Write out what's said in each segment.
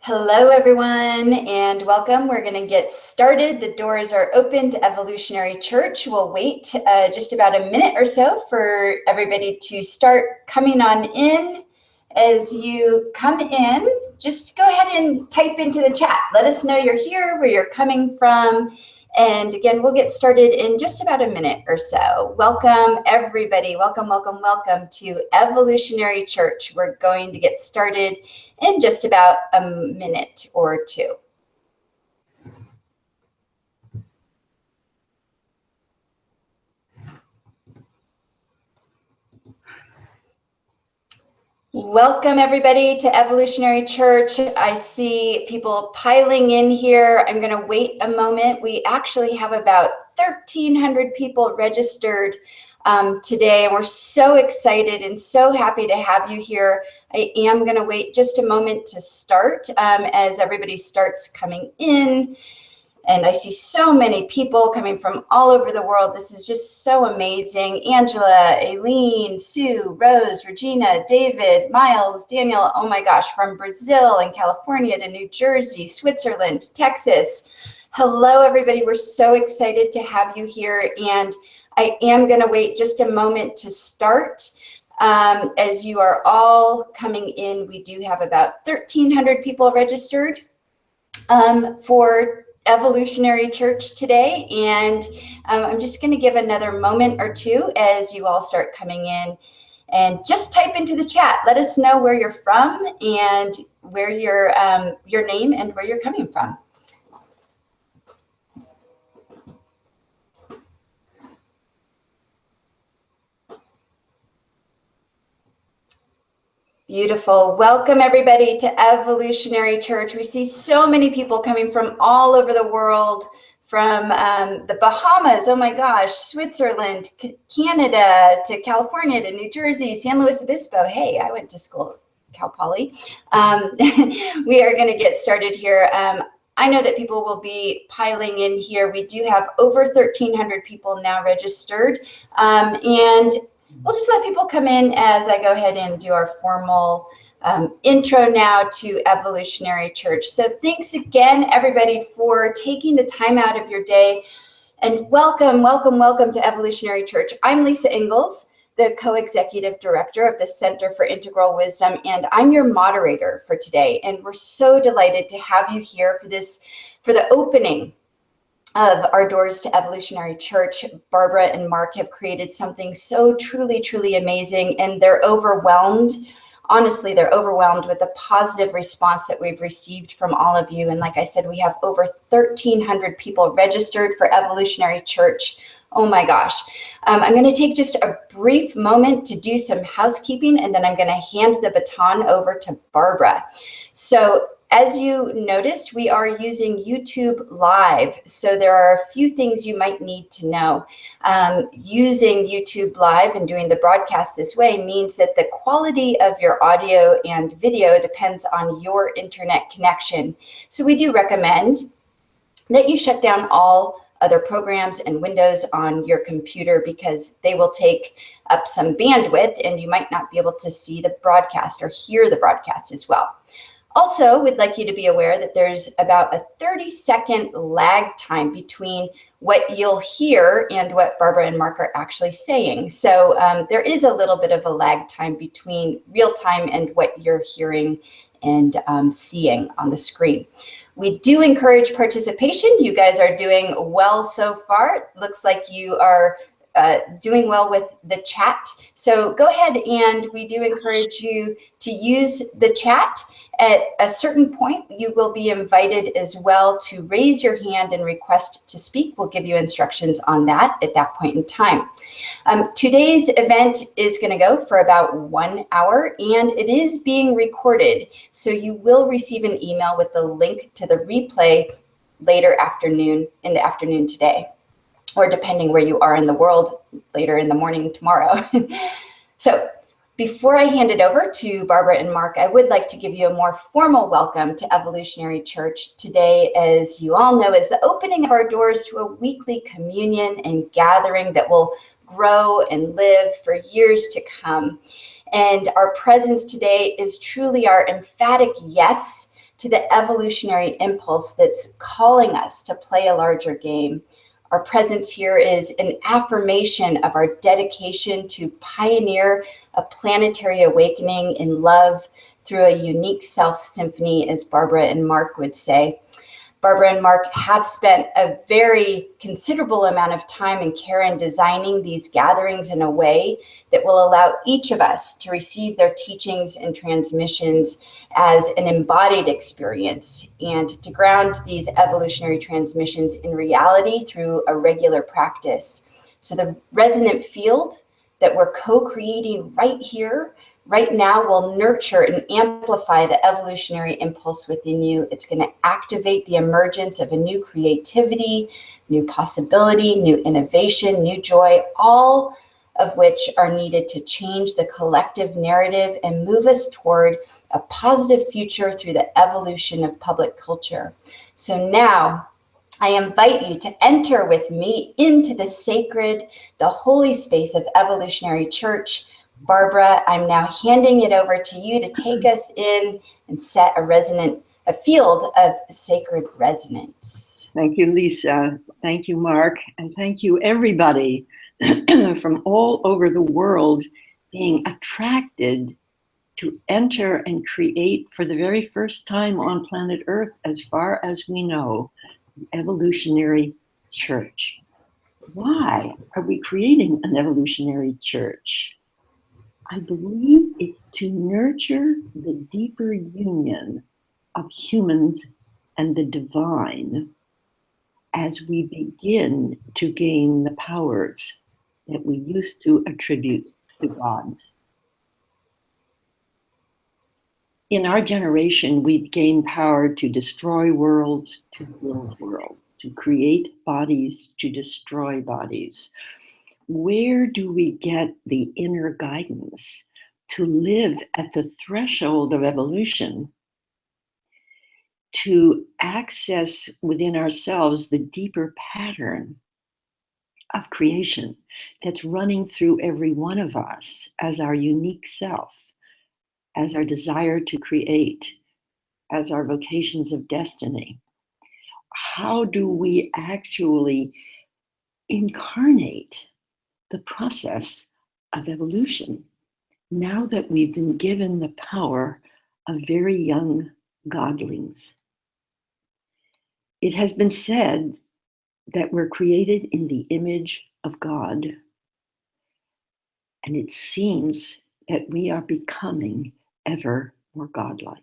Hello, everyone, and welcome. We're going to get started. The doors are open to Evolutionary Church. We'll wait just about a minute or so for everybody to start coming on in. As you come in, just go ahead and type into the chat. Let us know you're here, where you're coming from. And again, we'll get started in just about a minute or so. Welcome, everybody. Welcome, welcome, welcome to Evolutionary Church. We're going to get started in just about a minute or two. Welcome, everybody, to Evolutionary Church. I see people piling in here. I'm going to wait a moment. We actually have about 1,300 people registered today, and we're so excited and so happy to have you here. I am going to wait just a moment to start as everybody starts coming in. And I see so many people coming from all over the world. This is just so amazing. Angela, Aileen, Sue, Rose, Regina, David, Miles, Daniel, oh my gosh, from Brazil and California to New Jersey, Switzerland, Texas. Hello, everybody. We're so excited to have you here. And I am going to wait just a moment to start. As you are all coming in, we do have about 1,300 people registered for Evolutionary Church today, and I'm just going to give another moment or two as you all start coming in, and just type into the chat. Let us know where you're from and where your name and where you're coming from. Beautiful. Welcome, everybody, to Evolutionary Church. We see so many people coming from all over the world, from the Bahamas, oh my gosh, Switzerland, Canada, to California, to New Jersey, San Luis Obispo. Hey, I went to school at Cal Poly. We are going to get started here. I know that people will be piling in here. We do have over 1,300 people now registered, and we'll just let people come in as I go ahead and do our formal intro now to Evolutionary Church. So thanks again, everybody, for taking the time out of your day. And welcome, welcome, welcome to Evolutionary Church. I'm Lisa Ingalls, the co-executive director of the Center for Integral Wisdom, and I'm your moderator for today. And we're so delighted to have you here for the opening of our doors to Evolutionary Church. Barbara and Mark have created something so truly, truly amazing, and they're overwhelmed. Honestly, they're overwhelmed with the positive response that we've received from all of you. And like I said, we have over 1,300 people registered for Evolutionary Church. Oh my gosh. I'm going to take just a brief moment to do some housekeeping, and then I'm going to hand the baton over to Barbara. So as you noticed, we are using YouTube Live, so there are a few things you might need to know. Using YouTube Live and doing the broadcast this way means that the quality of your audio and video depends on your internet connection. So we do recommend that you shut down all other programs and windows on your computer, because they will take up some bandwidth and you might not be able to see the broadcast or hear the broadcast as well. Also, we'd like you to be aware that there's about a 30-second lag time between what you'll hear and what Barbara and Mark are actually saying. So there is a little bit of a lag time between real time and what you're hearing and seeing on the screen. We do encourage participation. You guys are doing well so far. It looks like you are doing well with the chat. So go ahead, and we do encourage you to use the chat. At a certain point, you will be invited as well to raise your hand and request to speak. We'll give you instructions on that at that point in time. Today's event is going to go for about 1 hour, and it is being recorded. So you will receive an email with the link to the replay later afternoon, in the afternoon today, or depending where you are in the world, later in the morning tomorrow. So before I hand it over to Barbara and Mark, I would like to give you a more formal welcome to Evolutionary Church. Today, as you all know, is the opening of our doors to a weekly communion and gathering that will grow and live for years to come. And our presence today is truly our emphatic yes to the evolutionary impulse that's calling us to play a larger game. Our presence here is an affirmation of our dedication to pioneer a planetary awakening in love through a unique self-symphony, as Barbara and Mark would say. Barbara and Mark have spent a very considerable amount of time and care in designing these gatherings in a way that will allow each of us to receive their teachings and transmissions as an embodied experience, and to ground these evolutionary transmissions in reality through a regular practice. So the resonant field that we're co-creating right here, right now, will nurture and amplify the evolutionary impulse within you. It's going to activate the emergence of a new creativity, new possibility, new innovation, new joy, all of which are needed to change the collective narrative and move us toward a positive future through the evolution of public culture. So now, I invite you to enter with me into the sacred, the holy space of Evolutionary Church. Barbara, I'm now handing it over to you to take us in and set a field of sacred resonance. Thank you, Lisa. Thank you, Mark. And thank you, everybody from all over the world being attracted to enter and create for the very first time on planet Earth, as far as we know, the Evolutionary Church. Why are we creating an evolutionary church? I believe it's to nurture the deeper union of humans and the divine as we begin to gain the powers that we used to attribute to gods. In our generation, we've gained power to destroy worlds, to build worlds, to create bodies, to destroy bodies. Where do we get the inner guidance to live at the threshold of evolution, to access within ourselves the deeper pattern of creation that's running through every one of us as our unique self, as our desire to create, as our vocations of destiny? How do we actually incarnate the process of evolution now that we've been given the power of very young godlings? It has been said that we're created in the image of God, and it seems that we are becoming ever more godlike.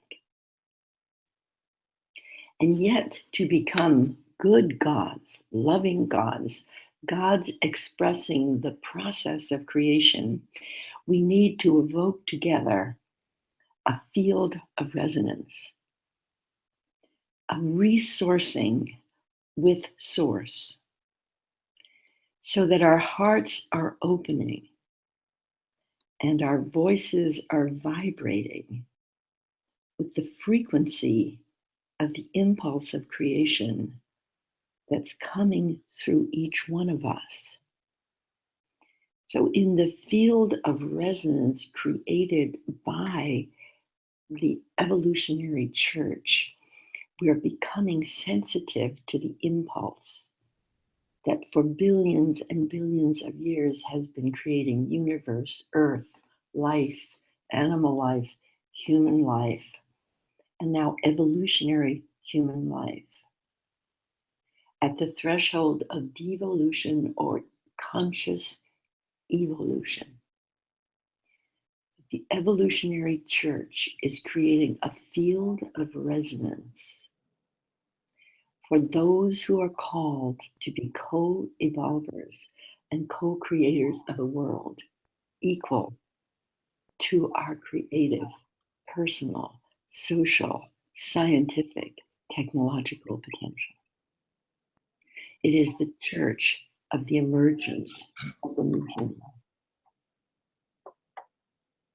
And yet, to become good gods, loving gods, gods expressing the process of creation, we need to evoke together a field of resonance, a resourcing with source, so that our hearts are opening and our voices are vibrating with the frequency of the impulse of creation that's coming through each one of us. So in the field of resonance created by the Evolutionary Church, we are becoming sensitive to the impulse that for billions and billions of years has been creating universe, earth, life, animal life, human life, and now evolutionary human life. At the threshold of devolution or conscious evolution, the Evolutionary Church is creating a field of resonance for those who are called to be co-evolvers and co-creators of a world equal to our creative, personal, social, scientific, technological potential. It is the church of the emergence of the new human.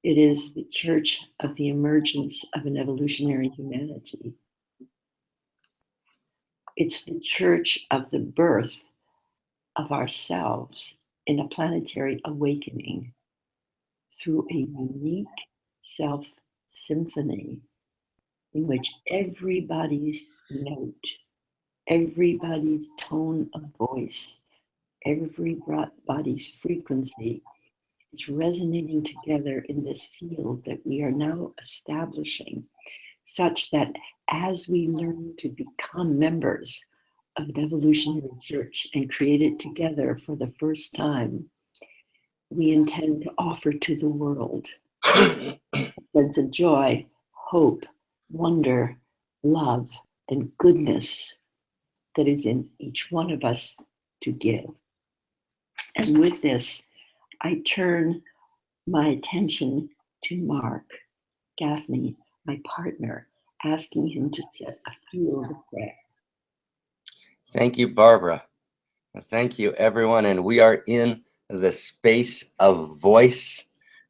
It is the church of the emergence of an evolutionary humanity. It's the church of the birth of ourselves in a planetary awakening through a unique self-symphony in which everybody's note, everybody's tone of voice, everybody's frequency is resonating together in this field that we are now establishing, such that as we learn to become members of an evolutionary church and create it together for the first time, we intend to offer to the world a sense of joy, hope, wonder, love, and goodness that is in each one of us to give. And with this, I turn my attention to Mark Gaffney, my partner, asking him to set a field of prayer. Thank you, Barbara. Thank you, everyone. And we are in the space of voice.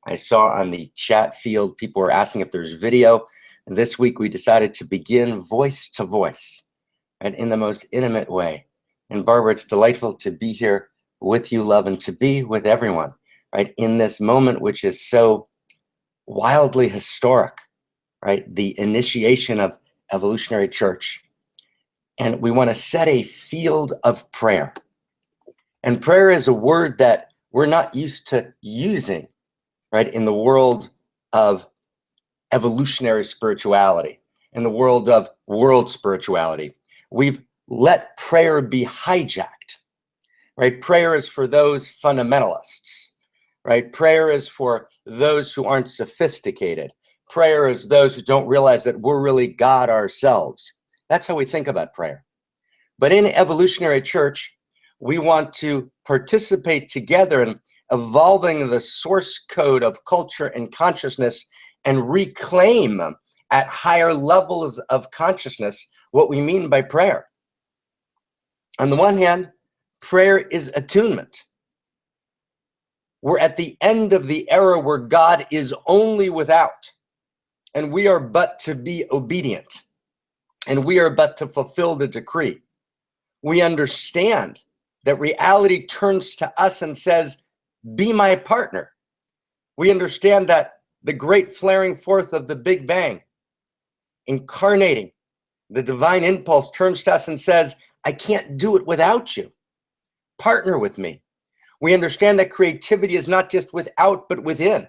I saw on the chat field, people were asking if there's video. And this week, we decided to begin voice to voice, and in the most intimate way. And Barbara, it's delightful to be here with you, love, and to be with everyone, right, in this moment, which is so wildly historic, right? The initiation of Evolutionary Church. And we want to set a field of prayer. And prayer is a word that we're not used to using, right, in the world of evolutionary spirituality, in the world of world spirituality. We've let prayer be hijacked, right? Prayer is for those fundamentalists, right? Prayer is for those who aren't sophisticated. Prayer is those who don't realize that we're really God ourselves. That's how we think about prayer. But in Evolutionary Church, we want to participate together in evolving the source code of culture and consciousness and reclaim at higher levels of consciousness what we mean by prayer. On the one hand, prayer is attunement. We're at the end of the era where God is only without, and we are but to be obedient, and we are but to fulfill the decree. We understand that reality turns to us and says, be my partner. We understand that the great flaring forth of the Big Bang, incarnating the divine impulse, turns to us and says, I can't do it without you. Partner with me. We understand that creativity is not just without, but within,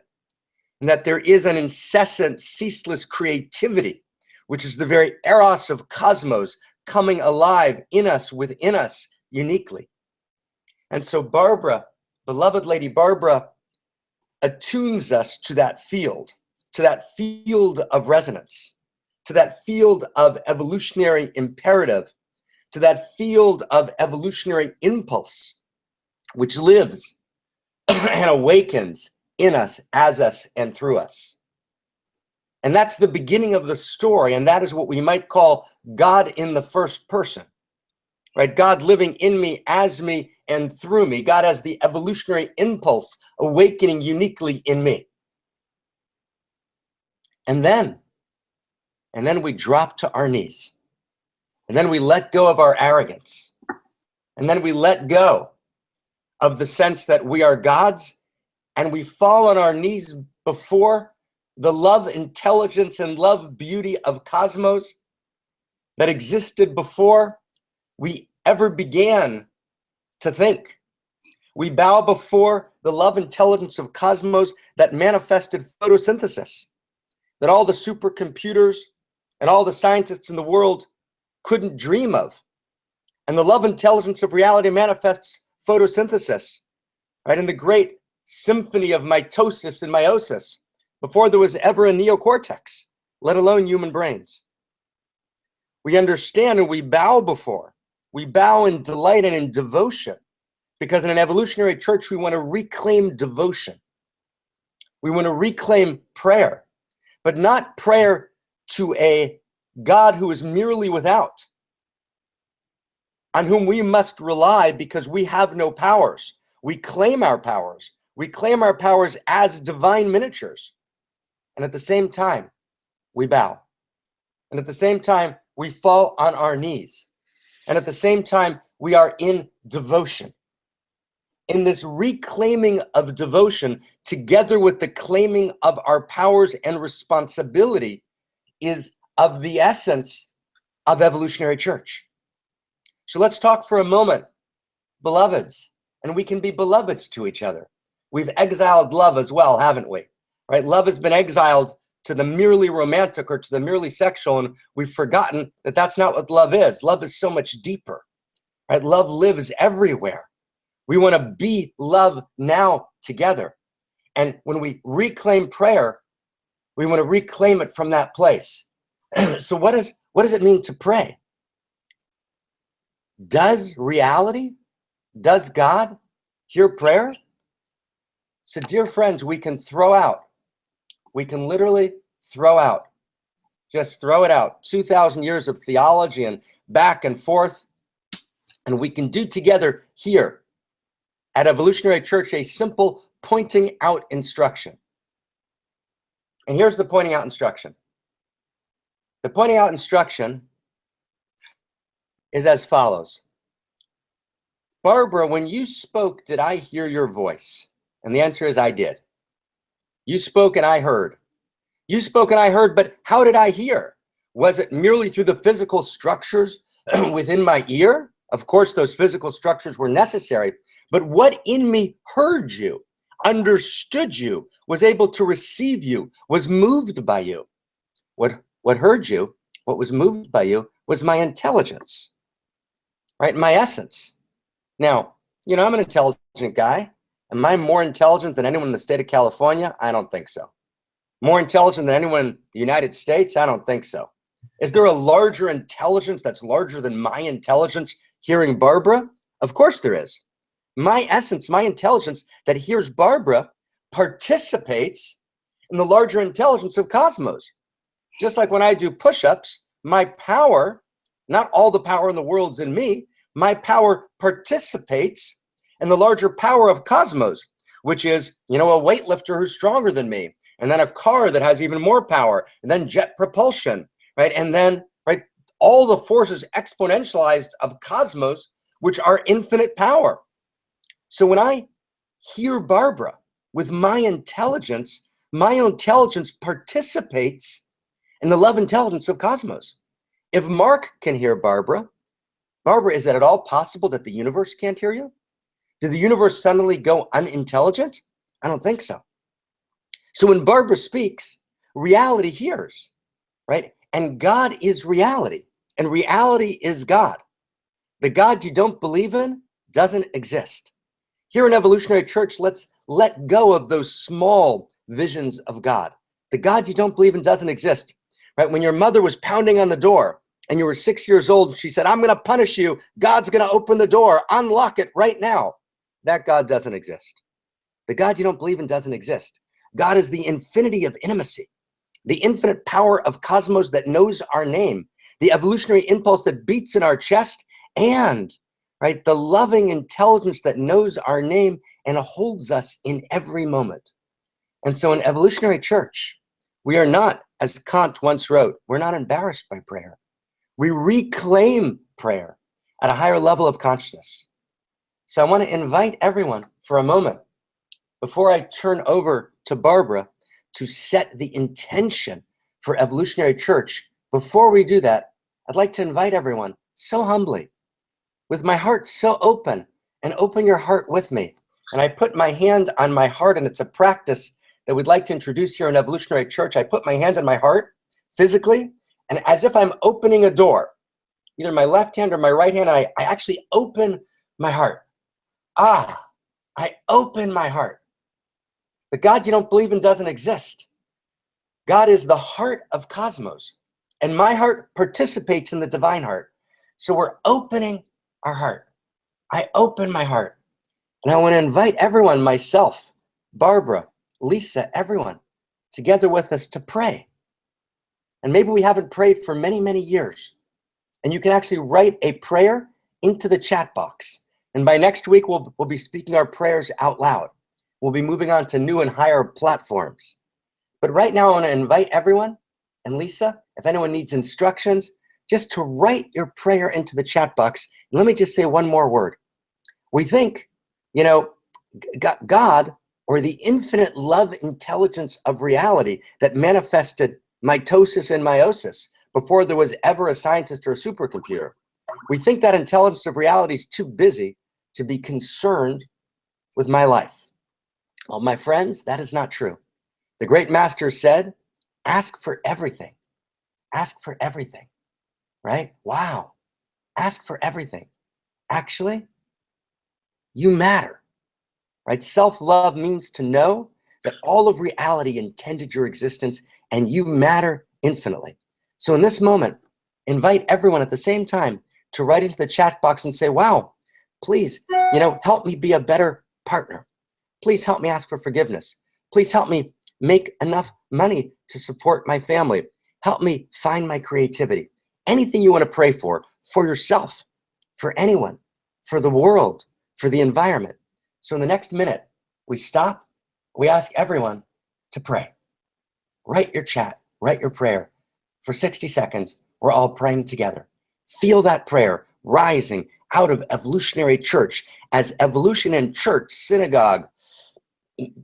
and that there is an incessant, ceaseless creativity, which is the very eros of cosmos coming alive in us, within us, uniquely. And so Barbara, beloved Lady Barbara, attunes us to that field of resonance, to that field of evolutionary imperative, to that field of evolutionary impulse, which lives and awakens in us, as us, and through us. And that's the beginning of the story, and that is what we might call God in the first person, right? God living in me, as me, and through me. God as the evolutionary impulse awakening uniquely in me. And then we drop to our knees. And then we let go of our arrogance. And then we let go of the sense that we are God's, and we fall on our knees before the love, intelligence, and love beauty of cosmos that existed before we ever began to think. We bow before the love intelligence of cosmos that manifested photosynthesis, that all the supercomputers and all the scientists in the world couldn't dream of. And the love intelligence of reality manifests photosynthesis, right? In the great symphony of mitosis and meiosis, before there was ever a neocortex, let alone human brains. We understand and we bow before. We bow in delight and in devotion, because in an evolutionary church, we want to reclaim devotion. We want to reclaim prayer, but not prayer to a God who is merely without, on whom we must rely because we have no powers. We claim our powers. We claim our powers as divine miniatures. And at the same time, we bow. And at the same time, we fall on our knees. And at the same time, we are in devotion. In this reclaiming of devotion, together with the claiming of our powers and responsibility, is of the essence of Evolutionary Church. So let's talk for a moment, beloveds, and we can be beloveds to each other. We've exiled love as well, haven't we? Right? Love has been exiled to the merely romantic or to the merely sexual, and we've forgotten that that's not what love is. Love is so much deeper, right? Love lives everywhere. We want to be love now together. And when we reclaim prayer, we want to reclaim it from that place. So what does it mean to pray? Does reality, does God hear prayer? So dear friends, we can literally throw out, just throw it out, 2,000 years of theology and back and forth, and we can do together here at Evolutionary Church a simple pointing out instruction. And here's the pointing out instruction. The pointing out instruction is as follows. Barbara, when you spoke, did I hear your voice? And the answer is I did. You spoke and I heard. You spoke and I heard, but how did I hear? Was it merely through the physical structures within my ear? Of course, those physical structures were necessary, but what in me heard you, understood you, was able to receive you, was moved by you? What heard you, what was moved by you, was my intelligence, right? My essence. Now, I'm an intelligent guy. Am I more intelligent than anyone in the state of California? I don't think so. More intelligent than anyone in the United States? I don't think so. Is there a larger intelligence that's larger than my intelligence hearing Barbara? Of course there is. My essence, my intelligence that hears Barbara participates in the larger intelligence of cosmos. Just like when I do push-ups, my power, not all the power in the world's in me, my power participates in the larger power of cosmos, which is, a weightlifter who's stronger than me, and then a car that has even more power, and then jet propulsion, right? And then, right, all the forces exponentialized of cosmos, which are infinite power. So when I hear Barbara with my intelligence participates in the love intelligence of cosmos. If Mark can hear Barbara, is it at all possible that the universe can't hear you? Did the universe suddenly go unintelligent? I don't think so. So when Barbara speaks, reality hears, right? And God is reality, and reality is God. The God you don't believe in doesn't exist. Here in Evolutionary Church, let's let go of those small visions of God. The God you don't believe in doesn't exist, right? When your mother was pounding on the door and you were 6 years old, she said, I'm going to punish you. God's going to open the door. Unlock it right now. That God doesn't exist. The God you don't believe in doesn't exist. God is the infinity of intimacy, the infinite power of cosmos that knows our name, the evolutionary impulse that beats in our chest, and right, the loving intelligence that knows our name and holds us in every moment. And so in Evolutionary Church, we are not, as Kant once wrote, we're not embarrassed by prayer. We reclaim prayer at a higher level of consciousness. So I want to invite everyone for a moment, before I turn over to Barbara, to set the intention for Evolutionary Church. Before we do that, I'd like to invite everyone so humbly, with my heart so open, and open your heart with me. And I put my hand on my heart, and it's a practice that we'd like to introduce here in Evolutionary Church. I put my hand on my heart physically, and as if I'm opening a door, either my left hand or my right hand, I actually open my heart. I open my heart. The God you don't believe in doesn't exist. God is the heart of cosmos, and my heart participates in the divine heart. So we're opening our heart. I open my heart. And I want to invite everyone, myself, Barbara, Lisa, everyone, together with us to pray. And maybe we haven't prayed for many, many years. And you can actually write a prayer into the chat box. And by next week, we'll be speaking our prayers out loud. We'll be moving on to new and higher platforms. But right now, I want to invite everyone, and Lisa, if anyone needs instructions, just to write your prayer into the chat box. And let me just say one more word. We think, God, or the infinite love intelligence of reality that manifested mitosis and meiosis, before there was ever a scientist or a supercomputer. We think that intelligence of reality is too busy to be concerned with my life. Well, my friends, that is not true. The great master said, ask for everything. Ask for everything, right? Wow. Ask for everything. Actually, you matter, right? Self-love means to know that all of reality intended your existence and you matter infinitely. So in this moment, invite everyone at the same time to write into the chat box and say, wow, please, help me be a better partner. Please help me ask for forgiveness. Please help me make enough money to support my family. Help me find my creativity. Anything you want to pray for yourself, for anyone, for the world, for the environment. So in the next minute, we stop, we ask everyone to pray. Write your chat, write your prayer. For 60 seconds, we're all praying together. Feel that prayer rising out of evolutionary church as evolution in church, synagogue,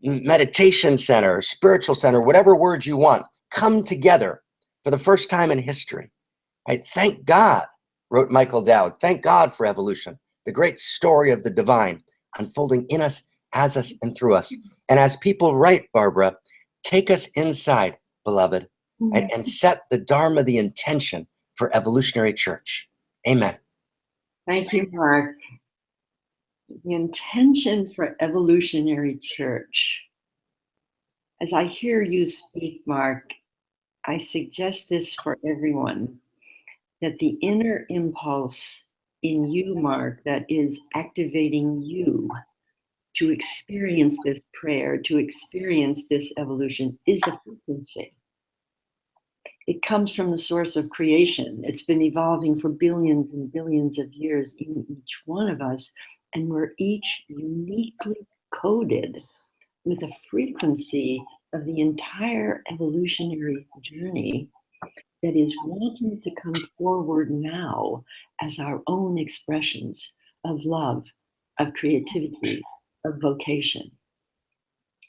meditation center, spiritual center, whatever word you want, come together for the first time in history. Right? Thank God, wrote Michael Dowd. Thank God for evolution, the great story of the divine unfolding in us, as us, and through us. And as people write, Barbara, take us inside, beloved, right, and set the Dharma, the intention for evolutionary church. Amen. Thank you, Mark. The intention for evolutionary church. As I hear you speak, Mark, I suggest this for everyone, that the inner impulse in you, Mark, that is activating you to experience this prayer, to experience this evolution, is a frequency. It comes from the source of creation. It's been evolving for billions and billions of years in each one of us, and we're each uniquely coded with a frequency of the entire evolutionary journey that is wanting to come forward now as our own expressions of love, of creativity, of vocation.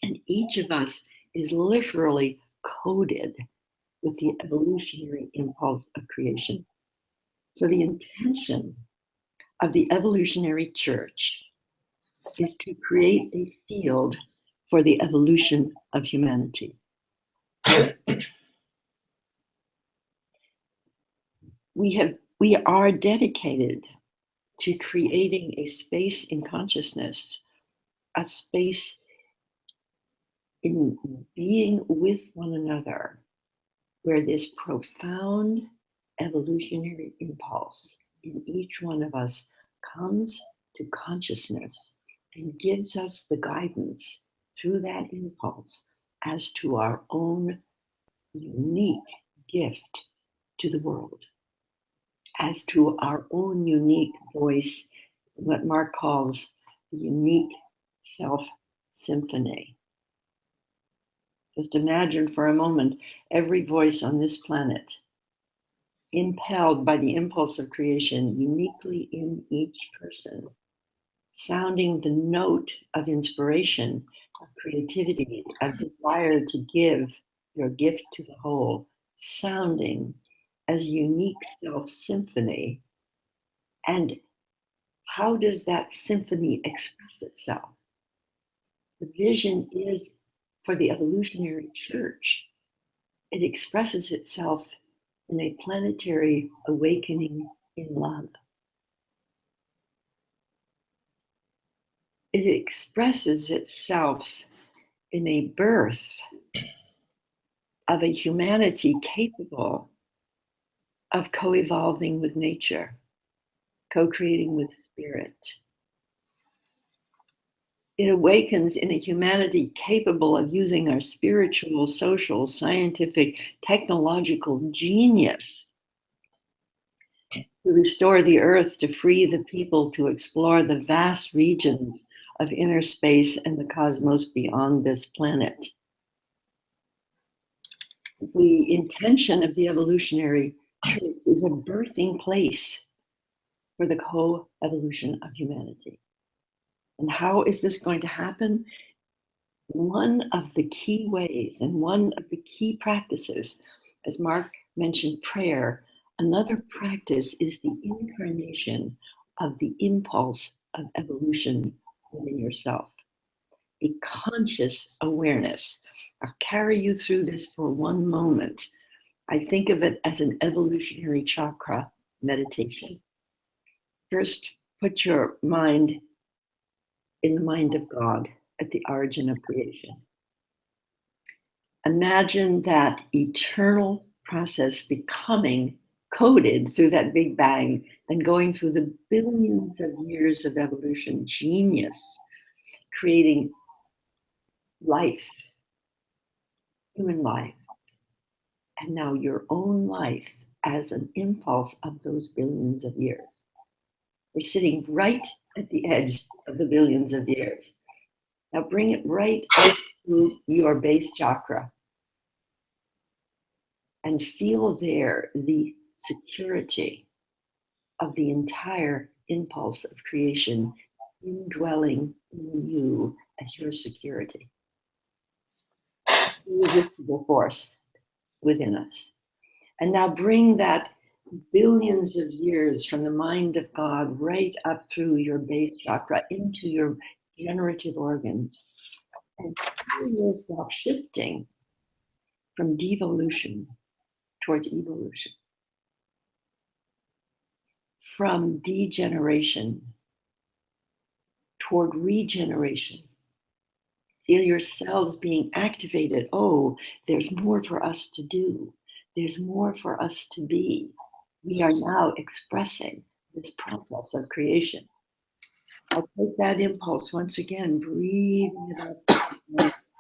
And each of us is literally coded with the evolutionary impulse of creation. So the intention of the evolutionary church is to create a field for the evolution of humanity. We are dedicated to creating a space in consciousness, a space in being with one another, where this profound evolutionary impulse in each one of us comes to consciousness and gives us the guidance through that impulse as to our own unique gift to the world, as to our own unique voice, what Mark calls the unique self-symphony. Just imagine for a moment every voice on this planet impelled by the impulse of creation uniquely in each person, sounding the note of inspiration, of creativity, of desire to give your gift to the whole, sounding as unique self-symphony. And how does that symphony express itself? The vision is for the evolutionary church. It expresses itself in a planetary awakening in love. It expresses itself in a birth of a humanity capable of co-evolving with nature, co-creating with spirit. It awakens in a humanity capable of using our spiritual, social, scientific, technological genius to restore the earth, to free the people, to explore the vast regions of inner space and the cosmos beyond this planet. The intention of the evolutionary church is a birthing place for the co-evolution of humanity. And how is this going to happen? One of the key ways and one of the key practices, as Mark mentioned prayer. Another practice is the incarnation of the impulse of evolution within yourself. A conscious awareness. I'll carry you through this for one moment. I think of it as an evolutionary chakra meditation. First, put your mind in the mind of God at the origin of creation. Imagine that eternal process becoming coded through that Big Bang and going through the billions of years of evolution, genius, creating life, human life, and now your own life as an impulse of those billions of years. We're sitting right at the edge of the billions of years. Now bring it right up to your base chakra and feel there the security of the entire impulse of creation indwelling in you as your security. Irresistible force within us. And now bring that billions of years from the mind of God right up through your base chakra into your generative organs, and feel yourself shifting from devolution towards evolution, from degeneration toward regeneration. Feel yourselves being activated. Oh, there's more for us to do. There's more for us to be. We are now expressing this process of creation. I'll take that impulse once again, breathing it up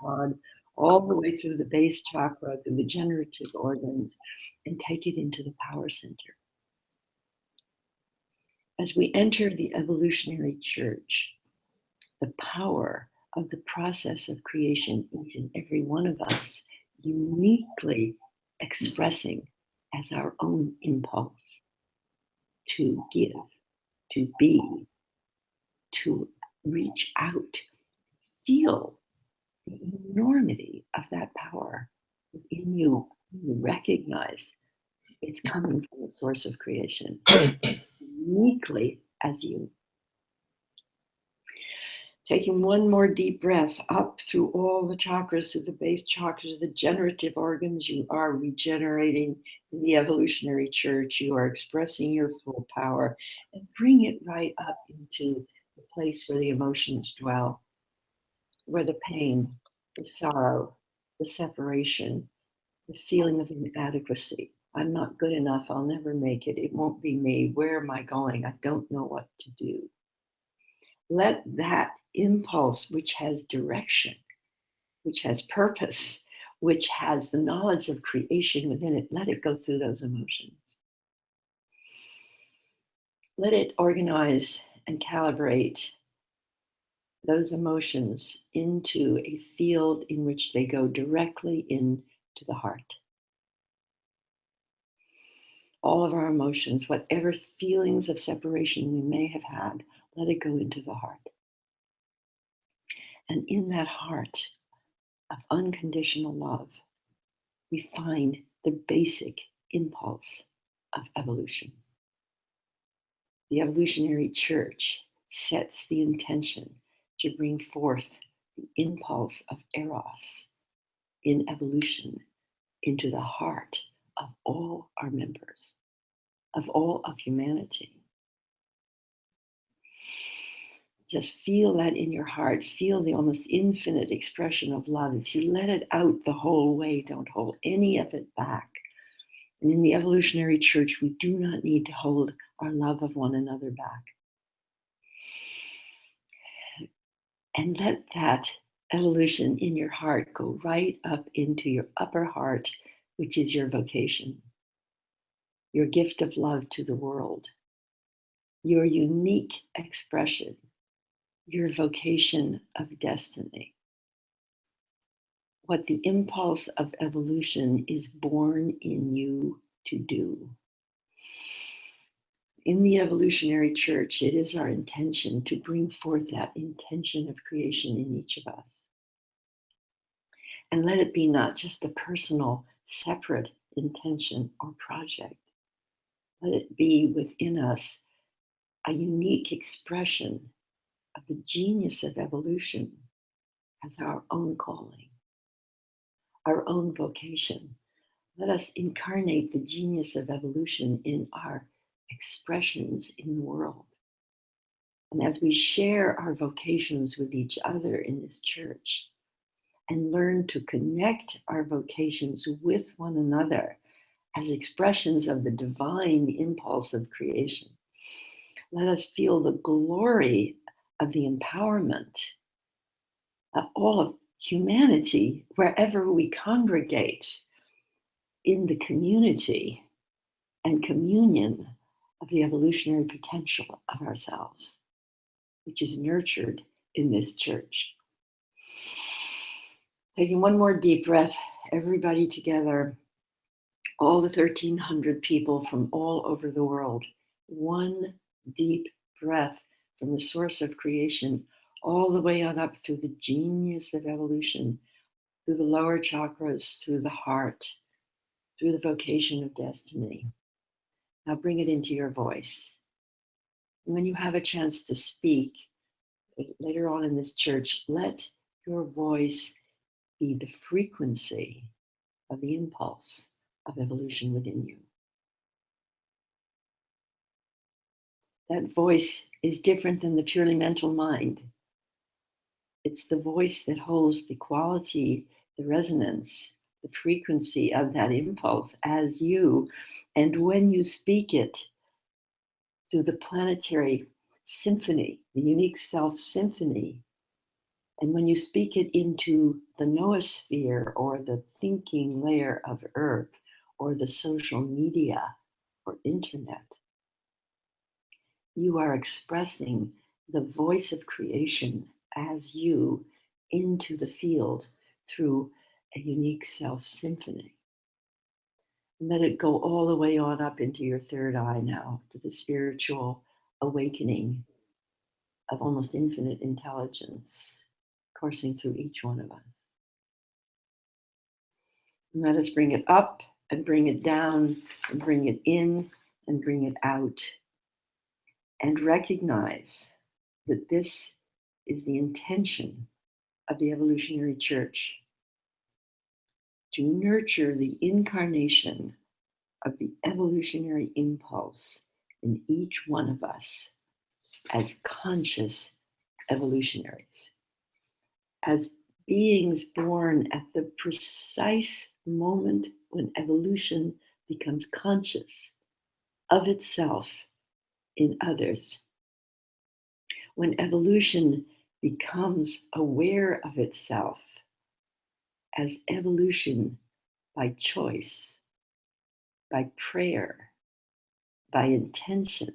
God, all the way through the base chakra, through the generative organs, and take it into the power center. As we enter the evolutionary church, the power of the process of creation is in every one of us, uniquely expressing as our own impulse to give, to be, to reach out, feel the enormity of that power within you. You recognize it's coming from the source of creation, uniquely as you. Taking one more deep breath up through all the chakras, through the base chakras, the generative organs, you are regenerating in the evolutionary church. You are expressing your full power, and bring it right up into the place where the emotions dwell, where the pain, the sorrow, the separation, the feeling of inadequacy. I'm not good enough. I'll never make it. It won't be me. Where am I going? I don't know what to do. Let that impulse, which has direction, which has purpose, which has the knowledge of creation within it, let it go through those emotions. Let it organize and calibrate those emotions into a field in which they go directly into the heart. All of our emotions, whatever feelings of separation we may have had, let it go into the heart. And in that heart of unconditional love, we find the basic impulse of evolution. The evolutionary church sets the intention to bring forth the impulse of Eros in evolution into the heart of all our members, of all of humanity. Just feel that in your heart. Feel the almost infinite expression of love. If you let it out the whole way, don't hold any of it back. And in the evolutionary church, we do not need to hold our love of one another back. And let that evolution in your heart go right up into your upper heart, which is your vocation, your gift of love to the world, your unique expression, your vocation of destiny. What the impulse of evolution is born in you to do. In the evolutionary church, it is our intention to bring forth that intention of creation in each of us. And let it be not just a personal, separate intention, or project. Let it be within us a unique expression of the genius of evolution as our own calling, our own vocation. Let us incarnate the genius of evolution in our expressions in the world. And as we share our vocations with each other in this church and learn to connect our vocations with one another as expressions of the divine impulse of creation, let us feel the glory of the empowerment of all of humanity wherever we congregate in the community and communion of the evolutionary potential of ourselves, which is nurtured in this church. Taking one more deep breath, everybody together, all the 1,300 people from all over the world, one deep breath from the source of creation, all the way on up through the genius of evolution, through the lower chakras, through the heart, through the vocation of destiny. Now bring it into your voice. And when you have a chance to speak later on in this church, let your voice be the frequency of the impulse of evolution within you. That voice is different than the purely mental mind. It's the voice that holds the quality, the resonance, the frequency of that impulse as you. And when you speak it through the planetary symphony, the unique self symphony, and when you speak it into the noosphere or the thinking layer of Earth or the social media or internet, you are expressing the voice of creation as you into the field through a unique self symphony. And let it go all the way on up into your third eye now, to the spiritual awakening of almost infinite intelligence coursing through each one of us. And let us bring it up and bring it down and bring it in and bring it out. And recognize that this is the intention of the evolutionary church, to nurture the incarnation of the evolutionary impulse in each one of us as conscious evolutionaries, as beings born at the precise moment when evolution becomes conscious of itself in others, when evolution becomes aware of itself as evolution by choice, by prayer, by intention,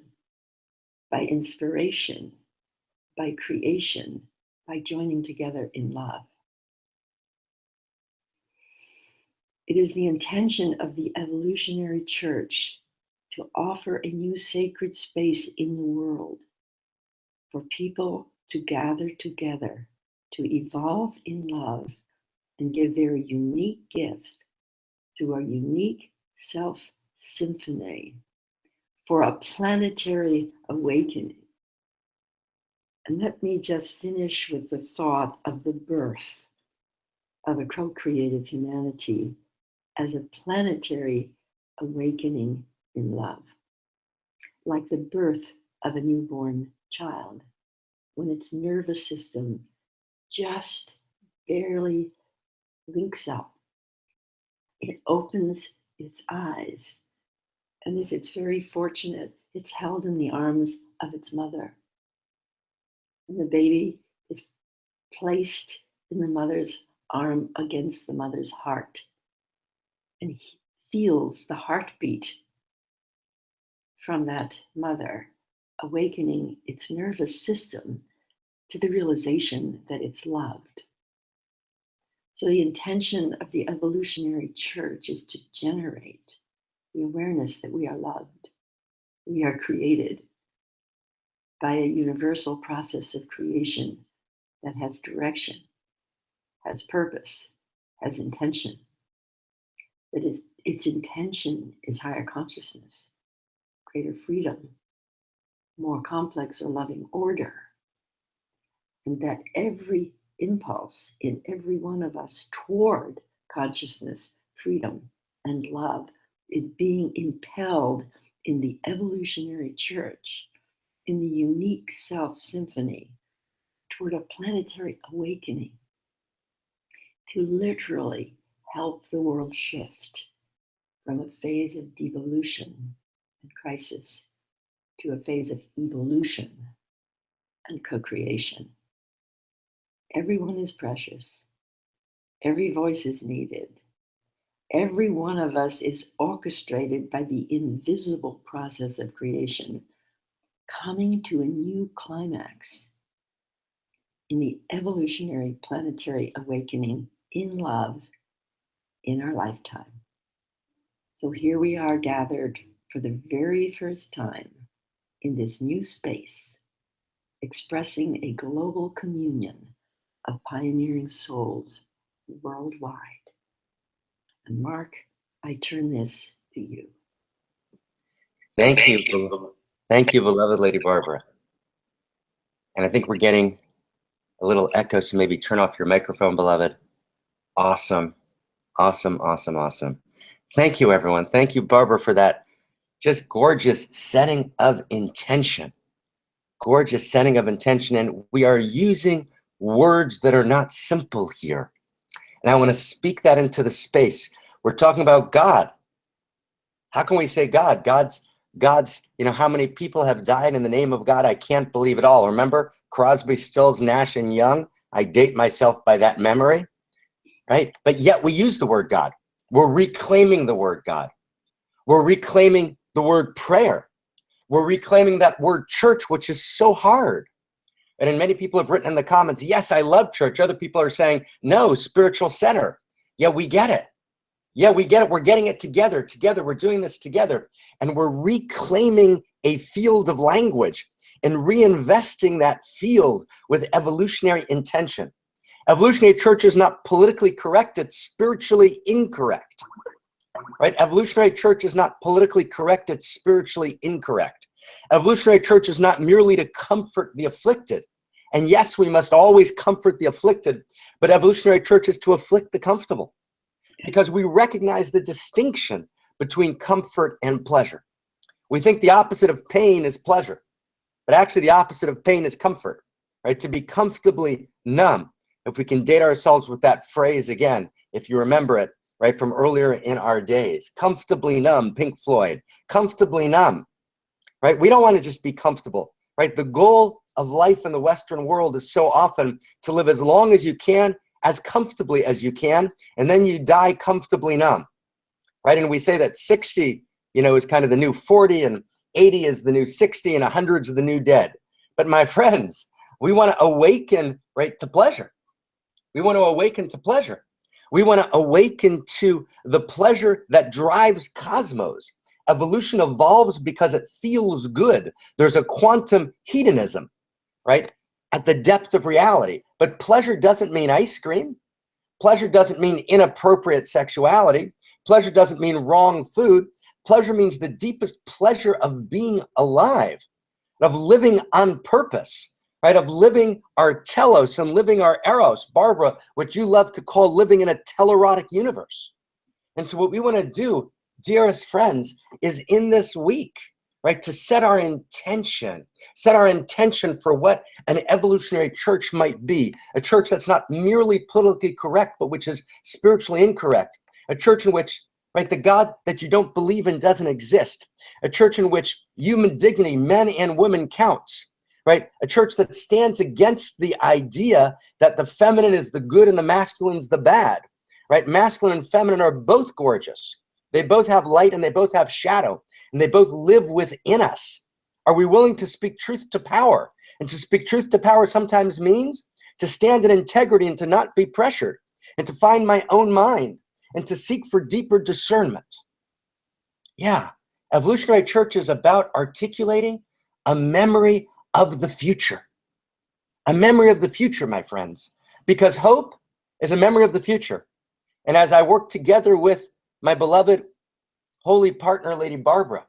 by inspiration, by creation, by joining together in love. It is the intention of the evolutionary church to offer a new sacred space in the world for people to gather together, to evolve in love and give their unique gift through a unique self-symphony for a planetary awakening. And let me just finish with the thought of the birth of a co-creative humanity as a planetary awakening in love, like the birth of a newborn child, when its nervous system just barely links up. It opens its eyes, and if it's very fortunate, it's held in the arms of its mother. And the baby is placed in the mother's arm against the mother's heart, and he feels the heartbeat from that mother, awakening its nervous system to the realization that it's loved. So the intention of the evolutionary church is to generate the awareness that we are loved. We are created by a universal process of creation that has direction, has purpose, has intention, that is its intention is higher consciousness, greater freedom, more complex or loving order, and that every impulse in every one of us toward consciousness, freedom, and love is being impelled in the evolutionary church, in the unique self symphony, toward a planetary awakening to literally help the world shift from a phase of devolution and crisis to a phase of evolution and co-creation. Everyone is precious. Every voice is needed. Every one of us is orchestrated by the invisible process of creation, coming to a new climax in the evolutionary planetary awakening in love in our lifetime. So here we are gathered for the very first time in this new space, expressing a global communion of pioneering souls worldwide. And Mark, I turn this to you. Thank you. Thank you, beloved Lady Barbara. And I think we're getting a little echo, so maybe turn off your microphone, beloved. Awesome. Awesome, awesome, awesome. Thank you, everyone. Thank you, Barbara, for that just gorgeous setting of intention. Gorgeous setting of intention. And we are using words that are not simple here. And I want to speak that into the space. We're talking about God. How can we say God? God's, how many people have died in the name of God? I can't believe it all. Remember Crosby, Stills, Nash, and Young? I date myself by that memory, right? But yet we use the word God. We're reclaiming the word God. We're reclaiming the word prayer. We're reclaiming that word church, which is so hard. And many people have written in the comments, yes, I love church. Other people are saying, no, spiritual center. Yeah, we get it. Yeah, we get it. We're getting it together. We're doing this together. And we're reclaiming a field of language and reinvesting that field with evolutionary intention. Evolutionary church is not politically correct. It's spiritually incorrect. Right? Evolutionary church is not politically correct. It's spiritually incorrect. Evolutionary church is not merely to comfort the afflicted. And yes, we must always comfort the afflicted, but evolutionary church is to afflict the comfortable, because we recognize the distinction between comfort and pleasure. We think the opposite of pain is pleasure, but actually the opposite of pain is comfort, right? To be comfortably numb. If we can date ourselves with that phrase again, if you remember it, right, from earlier in our days, comfortably numb, Pink Floyd, comfortably numb, right? We don't want to just be comfortable, right? The goal of life in the Western world is so often to live as long as you can, as comfortably as you can, and then you die comfortably numb, right? And we say that 60, is kind of the new 40, and 80 is the new 60, and 100 is the new dead. But my friends, we want to awaken, right, to pleasure. We want to awaken to pleasure. We want to awaken to the pleasure that drives cosmos. Evolution evolves because it feels good. There's a quantum hedonism, right, at the depth of reality. But pleasure doesn't mean ice cream. Pleasure doesn't mean inappropriate sexuality. Pleasure doesn't mean wrong food. Pleasure means the deepest pleasure of being alive, of living on purpose, right? Of living our telos and living our eros. Barbara, what you love to call living in a telerotic universe. And so what we want to do, dearest friends, is in this week, right, to set our intention for what an evolutionary church might be. A church that's not merely politically correct, but which is spiritually incorrect. A church in which, right, the God that you don't believe in doesn't exist. A church in which human dignity, men and women, counts. Right? A church that stands against the idea that the feminine is the good and the masculine is the bad. Right? Masculine and feminine are both gorgeous. They both have light and they both have shadow, and they both live within us. Are we willing to speak truth to power? And to speak truth to power sometimes means to stand in integrity and to not be pressured, and to find my own mind, and to seek for deeper discernment. Yeah, evolutionary church is about articulating a memory of the future. A memory of the future, my friends, because hope is a memory of the future. And as I work together with my beloved holy partner, Lady Barbara,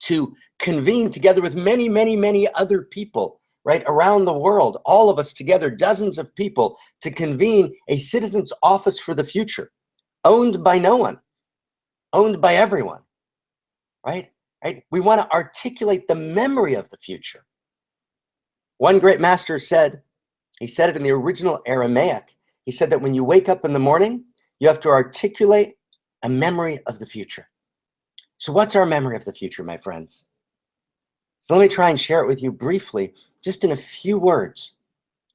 to convene together with many, many, many other people, right, around the world, all of us together, dozens of people, to convene a citizen's office for the future, owned by no one, owned by everyone, right? Right? We want to articulate the memory of the future. One great master said, he said it in the original Aramaic, he said that when you wake up in the morning, you have to articulate a memory of the future. So what's our memory of the future, my friends? So let me try and share it with you briefly, just in a few words.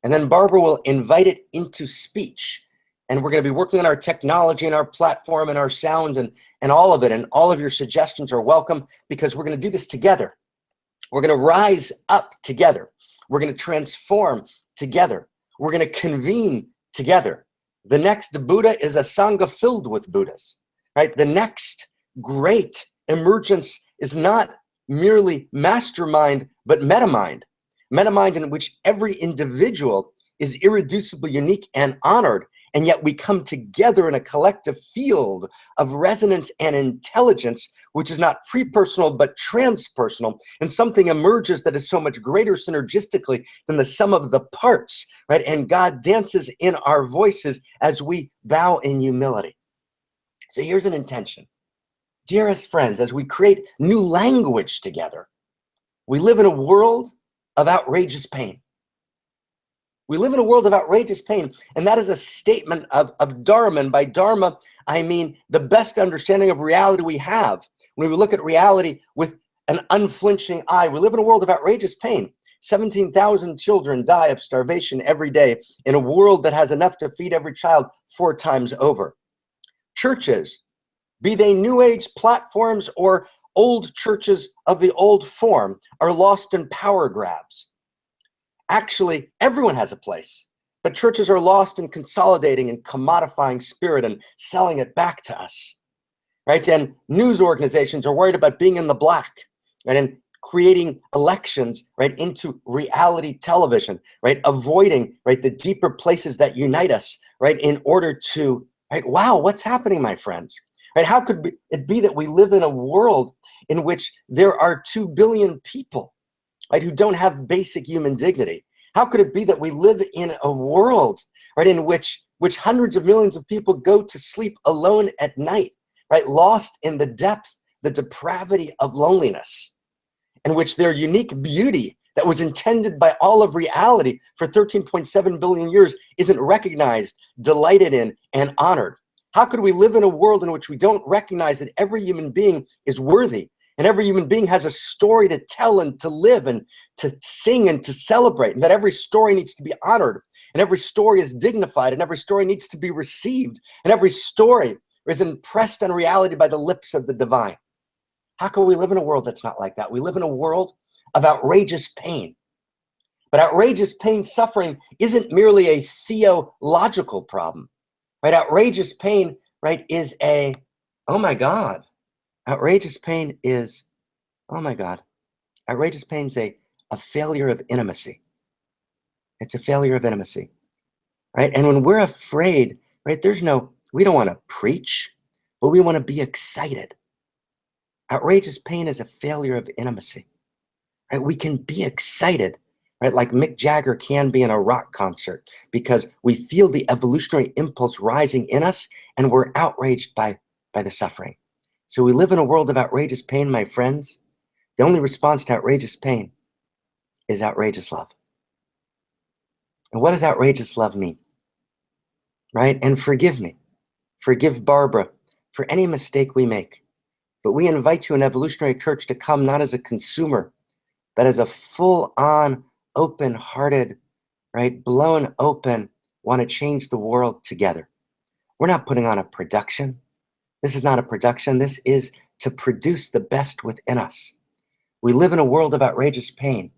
And then Barbara will invite it into speech. And we're going to be working on our technology and our platform and our sound and all of it. And all of your suggestions are welcome, because we're going to do this together. We're going to rise up together. We're going to transform together. We're going to convene together. The next Buddha is a Sangha filled with Buddhas, right? The next great emergence is not merely mastermind, but metamind. Metamind in which every individual is irreducibly unique and honored, and yet we come together in a collective field of resonance and intelligence, which is not pre-personal but transpersonal, and something emerges that is so much greater synergistically than the sum of the parts, right? And God dances in our voices as we bow in humility. So here's an intention. Dearest friends, as we create new language together, we live in a world of outrageous pain. We live in a world of outrageous pain, and that is a statement of Dharma. And by Dharma, I mean the best understanding of reality we have. When we look at reality with an unflinching eye, we live in a world of outrageous pain. 17,000 children die of starvation every day in a world that has enough to feed every child 4 times over. Churches, be they New Age platforms or old churches of the old form, are lost in power grabs. Actually, everyone has a place, but churches are lost in consolidating and commodifying spirit and selling it back to us, right? And news organizations are worried about being in the black, right? And creating elections, right, into reality television, right? Avoiding, right, the deeper places that unite us, right, in order to, right? Wow, what's happening, my friends? Right? How could it be that we live in a world in which there are 2 billion people, right, who don't have basic human dignity? How could it be that we live in a world, right, in which hundreds of millions of people go to sleep alone at night, right, lost in the depth, the depravity of loneliness, in which their unique beauty that was intended by all of reality for 13.7 billion years isn't recognized, delighted in, and honored? How could we live in a world in which we don't recognize that every human being is worthy, and every human being has a story to tell and to live and to sing and to celebrate, and that every story needs to be honored, and every story is dignified, and every story needs to be received, and every story is impressed on reality by the lips of the divine? How can we live in a world that's not like that? We live in a world of outrageous pain. But outrageous pain, suffering, isn't merely a theological problem, right? Outrageous pain, right, is a, oh my God. Outrageous pain is, oh my God. Outrageous pain is a failure of intimacy. It's a failure of intimacy, right? And when we're afraid, right, we don't want to preach, but we want to be excited. Outrageous pain is a failure of intimacy, right? We can be excited, right, like Mick Jagger can be in a rock concert, because we feel the evolutionary impulse rising in us, and we're outraged by the suffering. So we live in a world of outrageous pain, my friends. The only response to outrageous pain is outrageous love. And what does outrageous love mean? Right? And forgive me. Forgive Barbara for any mistake we make. But we invite you in Evolutionary Church to come not as a consumer, but as a full-on, open-hearted, right, blown open, want to change the world together. We're not putting on a production. This is not a production. This is to produce the best within us. We live in a world of outrageous pain,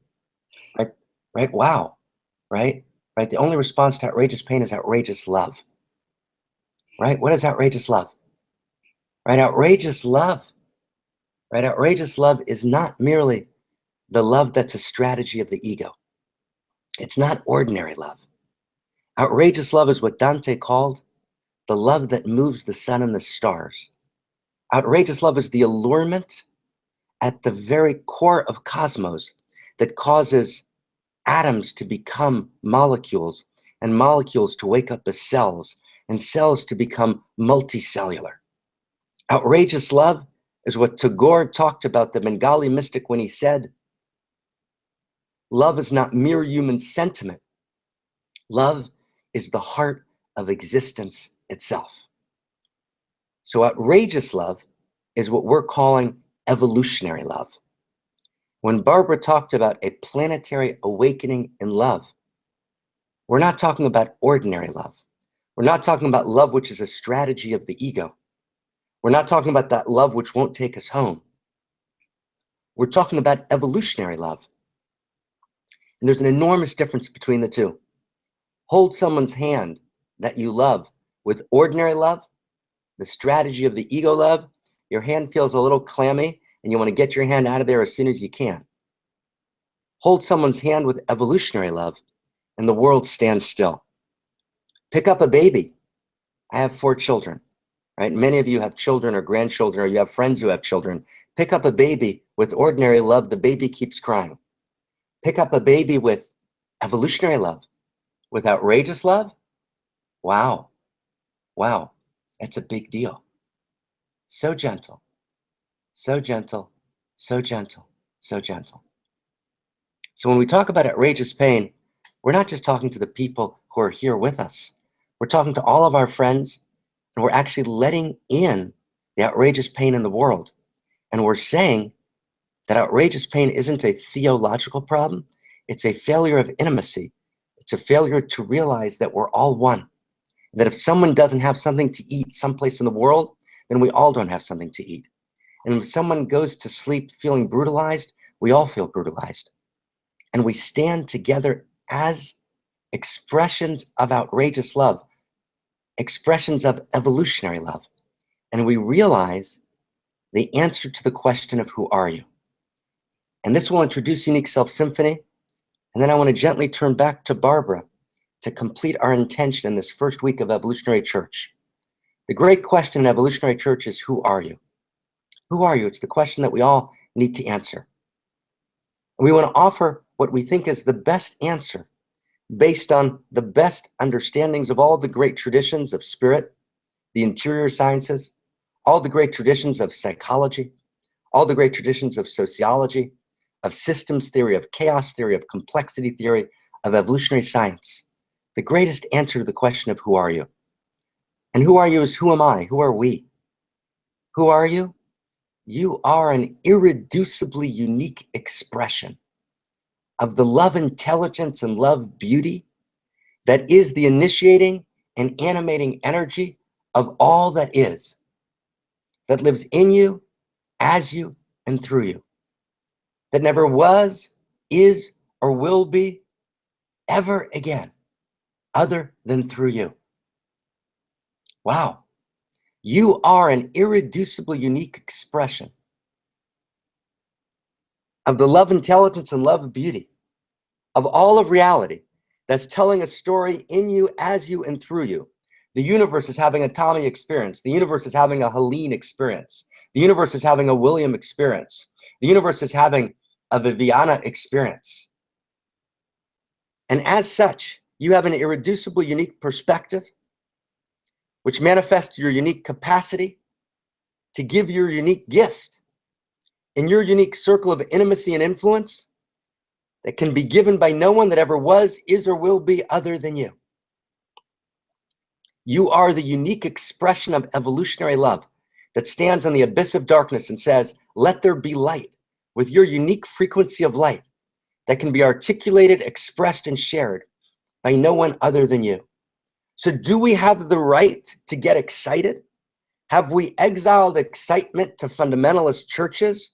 right? Right? Wow, right? Right? The only response to outrageous pain is outrageous love, right? What is outrageous love? Right? Outrageous love, right? Outrageous love is not merely the love that's a strategy of the ego. It's not ordinary love. Outrageous love is what Dante called the love that moves the sun and the stars. Outrageous love is the allurement at the very core of cosmos that causes atoms to become molecules and molecules to wake up as cells and cells to become multicellular. Outrageous love is what Tagore talked about, the Bengali mystic, when he said, love is not mere human sentiment. Love is the heart of existence itself. So outrageous love is what we're calling evolutionary love. When Barbara talked about a planetary awakening in love, we're not talking about ordinary love. We're not talking about love which is a strategy of the ego. We're not talking about that love which won't take us home. We're talking about evolutionary love. And there's an enormous difference between the two. Hold someone's hand that you love with ordinary love, the strategy of the ego love. Your hand feels a little clammy and you want to get your hand out of there as soon as you can. Hold someone's hand with evolutionary love and the world stands still. Pick up a baby. I have 4 children, right? Many of you have children or grandchildren, or you have friends who have children. Pick up a baby with ordinary love, the baby keeps crying. Pick up a baby with evolutionary love, with outrageous love. Wow, that's a big deal. So gentle, so gentle, so gentle, so gentle. So when we talk about outrageous pain, we're not just talking to the people who are here with us. We're talking to all of our friends, and we're actually letting in the outrageous pain in the world. And we're saying that outrageous pain isn't a theological problem. It's a failure of intimacy. It's a failure to realize that we're all one. That if someone doesn't have something to eat someplace in the world, then we all don't have something to eat. And if someone goes to sleep feeling brutalized, we all feel brutalized. And we stand together as expressions of outrageous love, expressions of evolutionary love. And we realize the answer to the question of who are you? And this will introduce Unique Self Symphony. And then I want to gently turn back to Barbara to complete our intention in this first week of Evolutionary Church. The great question in Evolutionary Church is, who are you? Who are you? It's the question that we all need to answer. And we want to offer what we think is the best answer based on the best understandings of all the great traditions of spirit, the interior sciences, all the great traditions of psychology, all the great traditions of sociology, of systems theory, of chaos theory, of complexity theory, of evolutionary science. The greatest answer to the question of who are you? And who are you is who am I? Who are we? Who are you? You are an irreducibly unique expression of the love intelligence and love beauty that is the initiating and animating energy of all that is, that lives in you, as you, and through you, that never was, is, or will be ever again, other than through you. Wow. You are an irreducibly unique expression of the love intelligence and love beauty of all of reality that's telling a story in you, as you, and through you. The universe is having a Tommy experience. The universe is having a Helene experience. The universe is having a William experience. The universe is having a Viviana experience. And as such, you have an irreducibly unique perspective, which manifests your unique capacity to give your unique gift in your unique circle of intimacy and influence that can be given by no one that ever was, is, or will be other than you. You are the unique expression of evolutionary love that stands on the abyss of darkness and says, let there be light, with your unique frequency of light that can be articulated, expressed, and shared by no one other than you. So do we have the right to get excited? Have we exiled excitement to fundamentalist churches?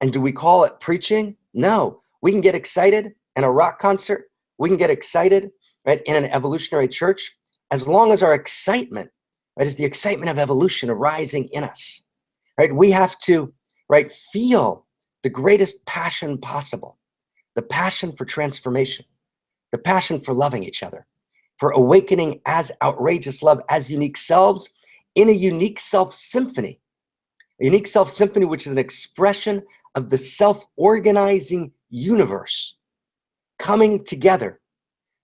And do we call it preaching? No. We can get excited in a rock concert. We can get excited, right, in an evolutionary church, as long as our excitement, right, is the excitement of evolution arising in us, right? We have to, right, feel the greatest passion possible, the passion for transformation, the passion for loving each other, for awakening as outrageous love, as unique selves in a unique self symphony A unique self symphony, which is an expression of the self-organizing universe coming together,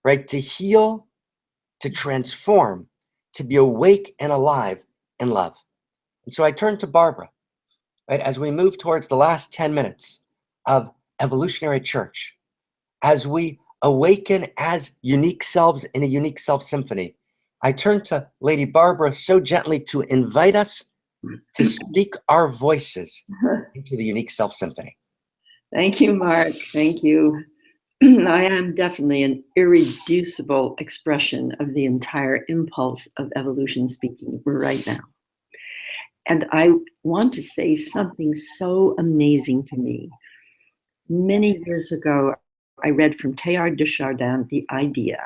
right? To heal, to transform, to be awake and alive in love. And so I turn to Barbara, right? As we move towards the last 10 minutes of Evolutionary Church, as we awaken as unique selves in a unique self symphony, I turn to Lady Barbara so gently to invite us to speak our voices into the unique self symphony. Thank you, Mark. Thank you. I am definitely an irreducible expression of the entire impulse of evolution speaking right now. And I want to say something so amazing to me. Many years ago, I read from Teilhard de Chardin the idea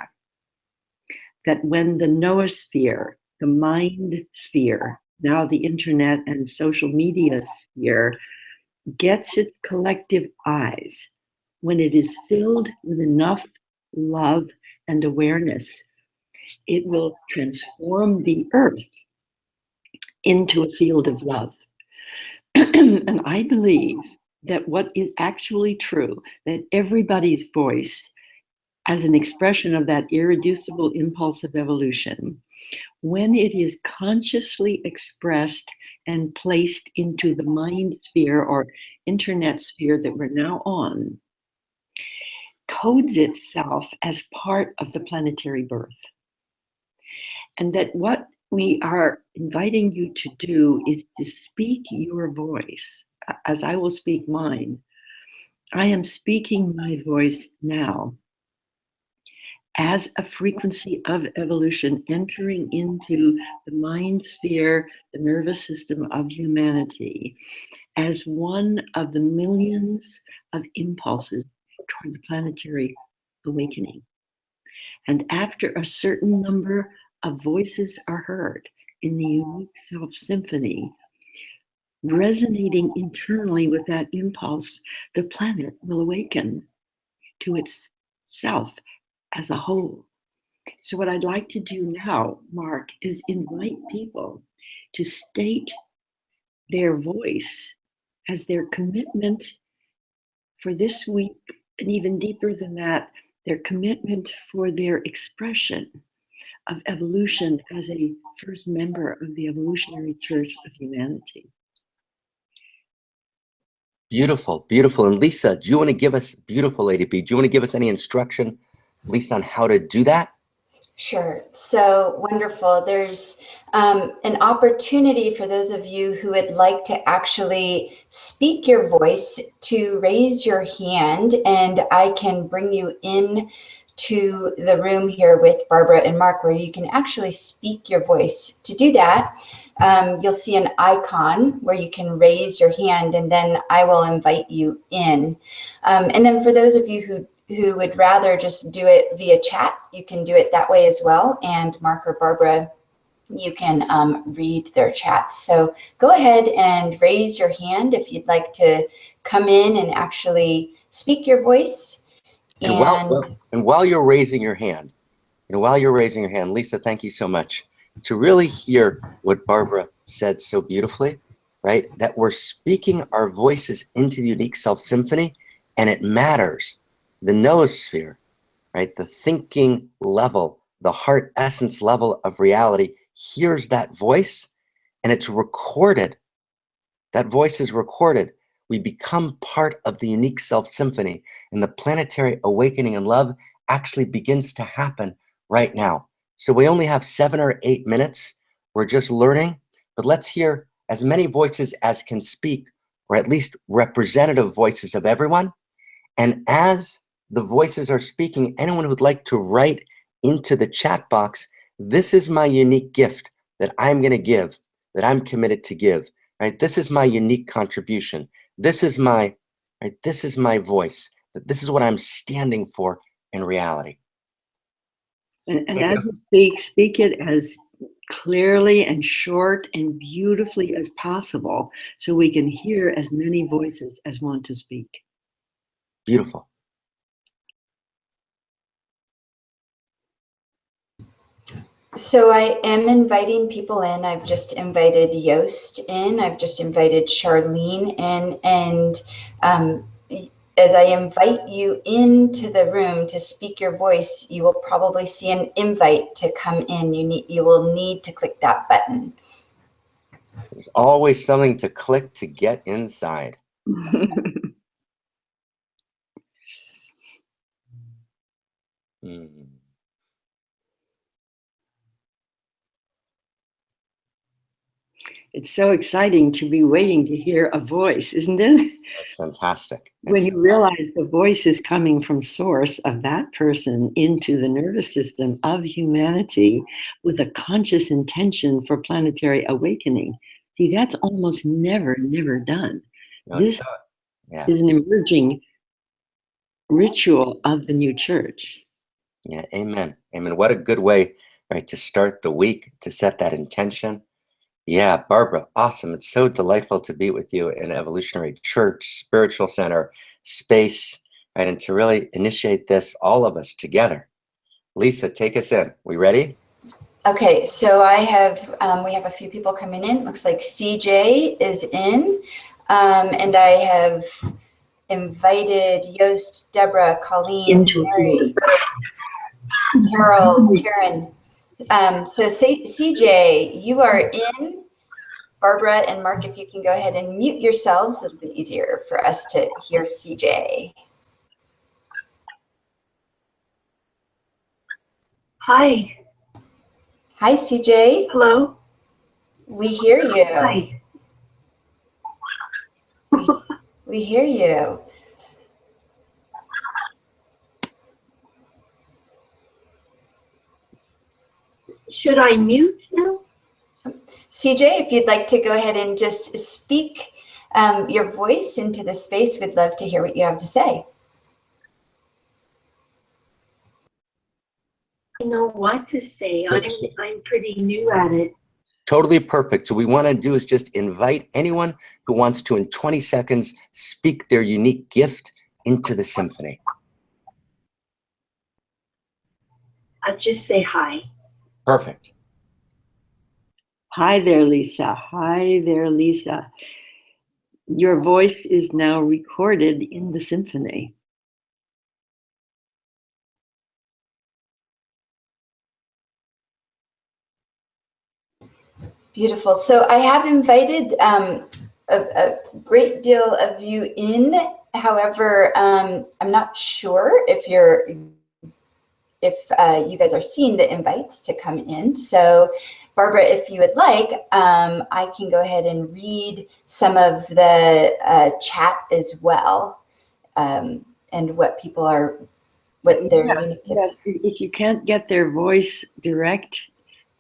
that when the noosphere, the mind sphere, now the internet and social media sphere, gets its collective eyes, when it is filled with enough love and awareness, it will transform the earth into a field of love. And I believe that what is actually true, that everybody's voice as an expression of that irreducible impulse of evolution, when it is consciously expressed and placed into the mind sphere or internet sphere that we're now on, codes itself as part of the planetary birth. And that what we are inviting you to do is to speak your voice, as I will speak mine. I am speaking my voice now as a frequency of evolution entering into the mind sphere, the nervous system of humanity, as one of the millions of impulses toward the planetary awakening. And after a certain number of voices are heard in the unique self symphony, resonating internally with that impulse, the planet will awaken to itself as a whole. So what I'd like to do now, Mark, is invite people to state their voice as their commitment for this week, and even deeper than that, their commitment for their expression of evolution as a first member of the Evolutionary Church of Humanity. Beautiful, beautiful. And Lisa, do you want to give us, beautiful Lady B, do you want to give us any instruction, Lisa, on how to do that? Sure. So wonderful. There's an opportunity for those of you who would like to actually speak your voice to raise your hand, and I can bring you in to the room here with Barbara and Mark where you can actually speak your voice. To do that, you'll see an icon where you can raise your hand, and then I will invite you in. And then for those of you who would rather just do it via chat, you can do it that way as well. And Mark or Barbara, you can read their chat. So go ahead and raise your hand if you'd like to come in and actually speak your voice. And while you're raising your hand, Lisa, thank you so much. To really hear what Barbara said so beautifully, right? That we're speaking our voices into the unique self symphony, and it matters. The noosphere, right? The thinking level, the heart essence level of reality hears that voice, and it's recorded. That voice is recorded. We become part of the unique self symphony, and the planetary awakening in love actually begins to happen right now. So we only have 7 or 8 minutes. We're just learning, but let's hear as many voices as can speak, or at least representative voices of everyone. And as the voices are speaking, anyone who would like to write into the chat box, this is my unique gift that I'm going to give, that I'm committed to give, right? This is my unique contribution. This is my voice. This is what I'm standing for in reality. And as you speak it as clearly and short and beautifully as possible, so we can hear as many voices as want to speak. Beautiful. So I am inviting people in. I've just invited Yost in. I've just invited Charlene in. And as I invite you into the room to speak your voice, you will probably see an invite to come in. You will need to click that button. There's always something to click to get inside. It's so exciting to be waiting to hear a voice, isn't it? That's fantastic. When you realize the voice is coming from source of that person into the nervous system of humanity with a conscious intention for planetary awakening. See, that's almost never done. No, This is an emerging ritual of the new church. Yeah, amen. Amen. What a good way, right, to start the week, to set that intention. Yeah, Barbara, awesome. It's so delightful to be with you in Evolutionary Church, Spiritual Center, Space, right, and to really initiate this, all of us together. Lisa, take us in. We ready? Okay, so we have a few people coming in. Looks like CJ is in, and I have invited Yost, Deborah, Colleen, Mary, Carol, Karen. So CJ, you are in. Barbara and Mark, if you can go ahead and mute yourselves, it'll be easier for us to hear CJ. Hi. Hi, CJ. Hello. We hear you. Hi. We hear you. Should I mute now? CJ, if you'd like to go ahead and just speak your voice into the space, we'd love to hear what you have to say. I know what to say. I'm pretty new at it. Totally perfect. So what we want to do is just invite anyone who wants to, in 20 seconds, speak their unique gift into the symphony. I'll just say hi. Perfect. Hi there, Lisa. Hi there, Lisa. Your voice is now recorded in the symphony. Beautiful. So I have invited a great deal of you in. However, I'm not sure if you guys are seeing the invites to come in. So Barbara, if you would like, I can go ahead and read some of the chat as well, and what people are, what their unique gifts. Yes. If you can't get their voice direct,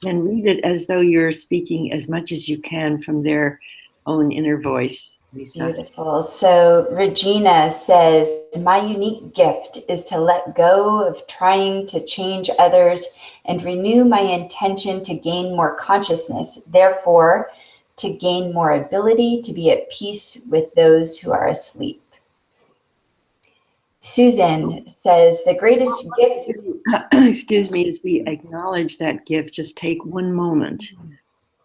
then read it as though you're speaking as much as you can from their own inner voice, Lisa. Beautiful. So Regina says, my unique gift is to let go of trying to change others and renew my intention to gain more consciousness, therefore to gain more ability to be at peace with those who are asleep. Susan says, the greatest gift... Excuse me, as we acknowledge that gift, just take one moment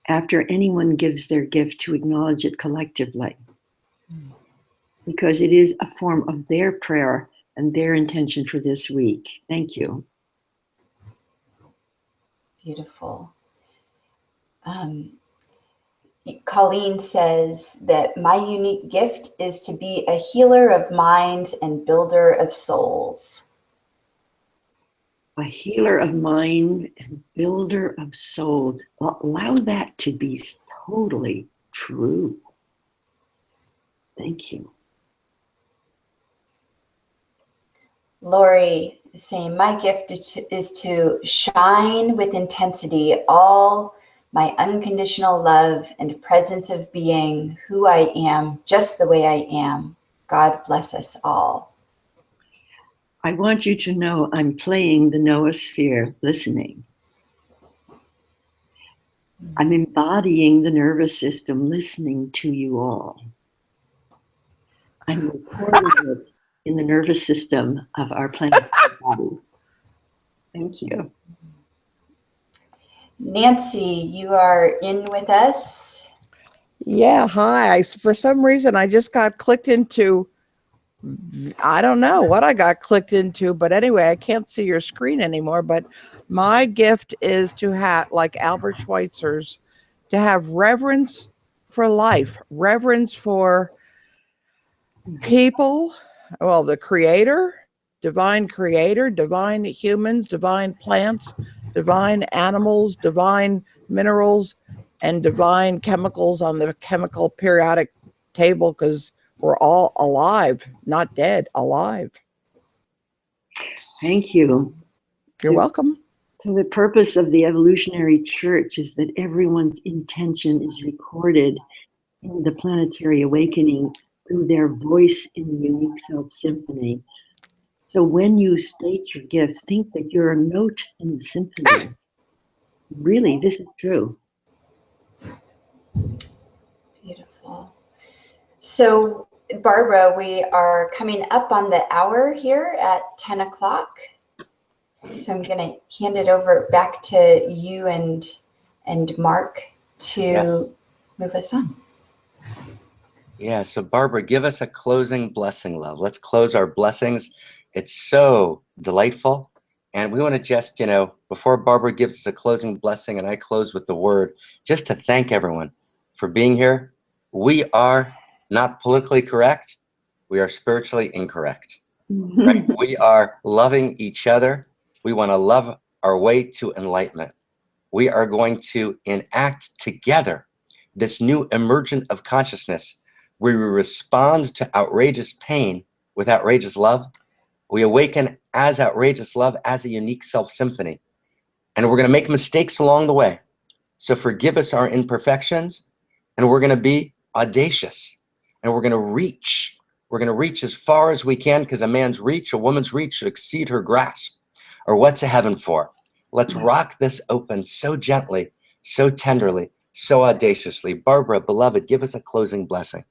after anyone gives their gift to acknowledge it collectively, because it is a form of their prayer and their intention for this week. Thank you. Beautiful. Colleen says that my unique gift is to be a healer of minds and builder of souls. A healer of mind and builder of souls. Allow that to be totally true. Thank you. Lori is saying, my gift is to shine with intensity all my unconditional love and presence of being who I am, just the way I am. God bless us all. I want you to know I'm playing the noosphere listening. I'm embodying the nervous system listening to you all. I'm recording it in the nervous system of our planetary body. Thank you. Nancy, you are in with us. Yeah, hi. For some reason, I just got clicked into, I don't know what I got clicked into, but anyway, I can't see your screen anymore. But my gift is to have, like Albert Schweitzer's, to have reverence for life, reverence for people, well, the creator, divine humans, divine plants, divine animals, divine minerals, and divine chemicals on the chemical periodic table, because we're all alive, not dead, alive. Thank you. You're welcome. So the purpose of the Evolutionary Church is that everyone's intention is recorded in the planetary awakening through their voice in the unique self symphony. So when you state your gifts, think that you're a note in the symphony. Really, this is true. Beautiful. So, Barbara, we are coming up on the hour here at 10 o'clock. So I'm going to hand it over back to you and Mark to move us on. Yeah, so Barbara, give us a closing blessing, love. Let's close our blessings. It's so delightful. And we want to just, before Barbara gives us a closing blessing and I close with the word, just to thank everyone for being here. We are not politically correct. We are spiritually incorrect. Right? We are loving each other. We want to love our way to enlightenment. We are going to enact together this new emergent of consciousness where we respond to outrageous pain with outrageous love. We awaken as outrageous love, as a unique self-symphony. And we're going to make mistakes along the way. So forgive us our imperfections, and we're going to be audacious. And we're going to reach. We're going to reach as far as we can, because a man's reach, a woman's reach should exceed her grasp. Or what's a heaven for? Let's rock this open so gently, so tenderly, so audaciously. Barbara, beloved, give us a closing blessing.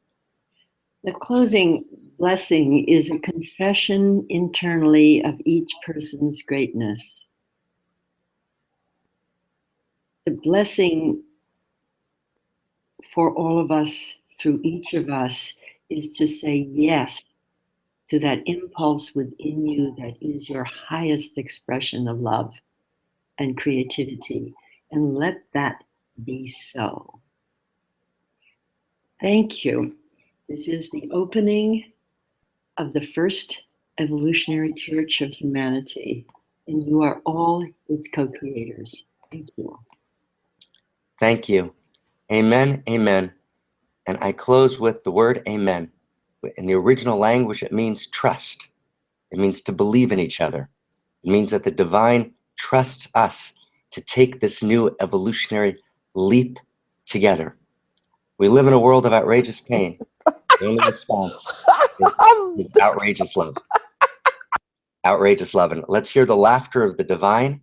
The closing blessing is a confession internally of each person's greatness. The blessing for all of us, through each of us, is to say yes to that impulse within you that is your highest expression of love and creativity, and let that be so. Thank you. This is the opening of the first Evolutionary Church of Humanity, and you are all its co-creators. Thank you. Thank you. Amen, amen. And I close with the word amen. In the original language, it means trust. It means to believe in each other. It means that the divine trusts us to take this new evolutionary leap together. We live in a world of outrageous pain. The only response is outrageous love. Outrageous love. And let's hear the laughter of the divine.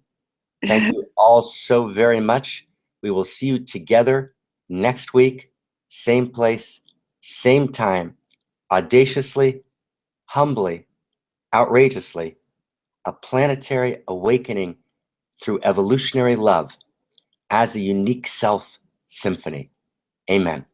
Thank you all so very much. We will see you together next week, same place, same time, audaciously, humbly, outrageously, a planetary awakening through evolutionary love as a unique self symphony. Amen.